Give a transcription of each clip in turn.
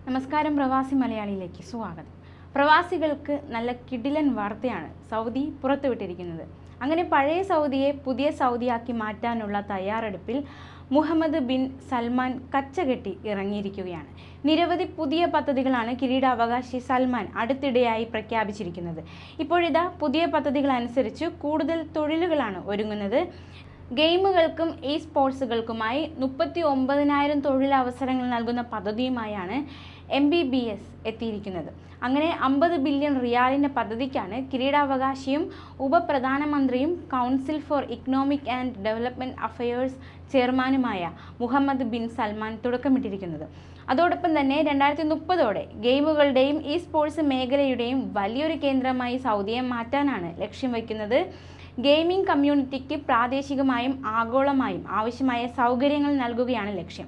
നമസ്കാരം, പ്രവാസി മലയാളിയിലേക്ക് സ്വാഗതം. പ്രവാസികൾക്ക് നല്ല കിടിലൻ വാർത്തയാണ് സൗദി പുറത്തുവിട്ടിരിക്കുന്നത്. അങ്ങനെ പഴയ സൗദിയെ പുതിയ സൗദിയാക്കി മാറ്റാനുള്ള തയ്യാറെടുപ്പിൽ മുഹമ്മദ് ബിൻ സൽമാൻ കച്ചകെട്ടി ഇറങ്ങിയിരിക്കുകയാണ്. നിരവധി പുതിയ പദ്ധതികളാണ് കിരീടാവകാശി സൽമാൻ അടുത്തിടെയായി പ്രഖ്യാപിച്ചിരിക്കുന്നത്. ഇപ്പോഴിതാ പുതിയ പദ്ധതികൾ അനുസരിച്ച് കൂടുതൽ തൊഴിലുകളാണ് ഒരുങ്ങുന്നത്. ഗെയിമുകൾക്കും സ്പോർട്സുകൾക്കുമായി 39,000 തൊഴിലവസരങ്ങൾ നൽകുന്ന പദ്ധതിയുമായാണ് MBBS എത്തിയിരിക്കുന്നത്. അങ്ങനെ 50 ബില്യൺ റിയാലിൻ്റെ പദ്ധതിക്കാണ് കിരീടാവകാശിയും ഉപപ്രധാനമന്ത്രിയും council for economic and development affairs ചെയർമാനുമായ മുഹമ്മദ് ബിൻ സൽമാൻ തുടക്കമിട്ടിരിക്കുന്നത്. അതോടൊപ്പം തന്നെ 2030ഓടെ ഗെയിമുകളുടെയും സ്പോർട്സ് മേഖലയുടെയും വലിയൊരു കേന്ദ്രമായി സൗദിയെ മാറ്റാനാണ് ലക്ഷ്യം വയ്ക്കുന്നത്. ഗെയിമിംഗ് കമ്മ്യൂണിറ്റിക്ക് പ്രാദേശികമായും ആഗോളമായും ആവശ്യമായ സൗകര്യങ്ങൾ നൽകുകയാണ് ലക്ഷ്യം.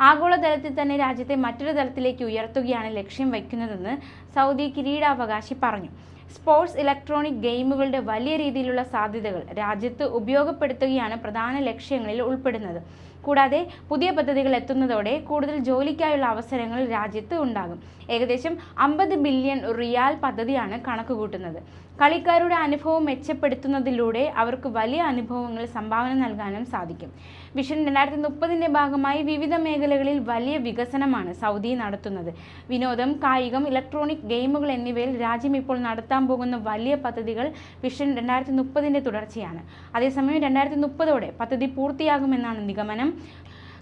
ആഗോളതലത്തിൽ തന്നെ രാജ്യത്തെ മറ്റൊരു തലത്തിലേക്ക് ഉയർത്തുകയാണ് ലക്ഷ്യം വയ്ക്കുന്നതെന്ന് സൗദി കിരീടാവകാശി പറഞ്ഞു. സ്പോർട്സ് ഇലക്ട്രോണിക് ഗെയിമുകളുടെ വലിയ രീതിയിലുള്ള സാധ്യതകൾ രാജ്യത്ത് ഉപയോഗപ്പെടുത്തുകയാണ് പ്രധാന ലക്ഷ്യങ്ങളിൽ ഉൾപ്പെടുന്നത്. കൂടാതെ പുതിയ പദ്ധതികൾ എത്തുന്നതോടെ കൂടുതൽ ജോലിക്കായുള്ള അവസരങ്ങൾ രാജ്യത്ത് ഉണ്ടാകും. ഏകദേശം 50 ബില്യൺ റിയാൽ പദ്ധതിയാണ് കണക്കുകൂട്ടുന്നത്. കളിക്കാരുടെ അനുഭവം മെച്ചപ്പെടുത്തുന്നതിലൂടെ അവർക്ക് വലിയ അനുഭവങ്ങൾ സംഭാവന നൽകാനും സാധിക്കും. വിഷൻ 2030ൻ്റെ ഭാഗമായി വിവിധ മേഖലകളിൽ വലിയ വികസനമാണ് സൗദി നടത്തുന്നത്. വിനോദം, കായികം, ഇലക്ട്രോണിക് ഗെയിമുകൾ എന്നിവയിൽ രാജ്യം ഇപ്പോൾ നടത്താൻ പോകുന്ന വലിയ പദ്ധതികൾ വിഷൻ 2030ൻ്റെ തുടർച്ചയാണ്. അതേസമയം 2030ഓടെ പദ്ധതി പൂർത്തിയാകുമെന്നാണ് നിഗമനം.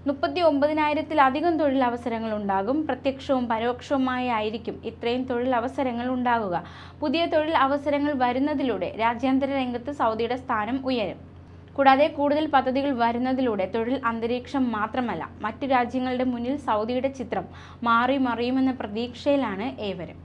39,000-ത്തിലധികം തൊഴിലവസരങ്ങൾ ഉണ്ടാകും. പ്രത്യക്ഷവും പരോക്ഷവുമായിരിക്കും ഇത്രയും തൊഴിലവസരങ്ങൾ ഉണ്ടാകുക. പുതിയ തൊഴിൽ അവസരങ്ങൾ വരുന്നതിലൂടെ രാജ്യാന്തര രംഗത്ത് സൗദിയുടെ സ്ഥാനം ഉയരും. കൂടാതെ കൂടുതൽ പദ്ധതികൾ വരുന്നതിലൂടെ തൊഴിൽ അന്തരീക്ഷം മാത്രമല്ല, മറ്റു രാജ്യങ്ങളുടെ മുന്നിൽ സൗദിയുടെ ചിത്രം മാറി മറിയുമെന്ന പ്രതീക്ഷയിലാണ് ഏവരും.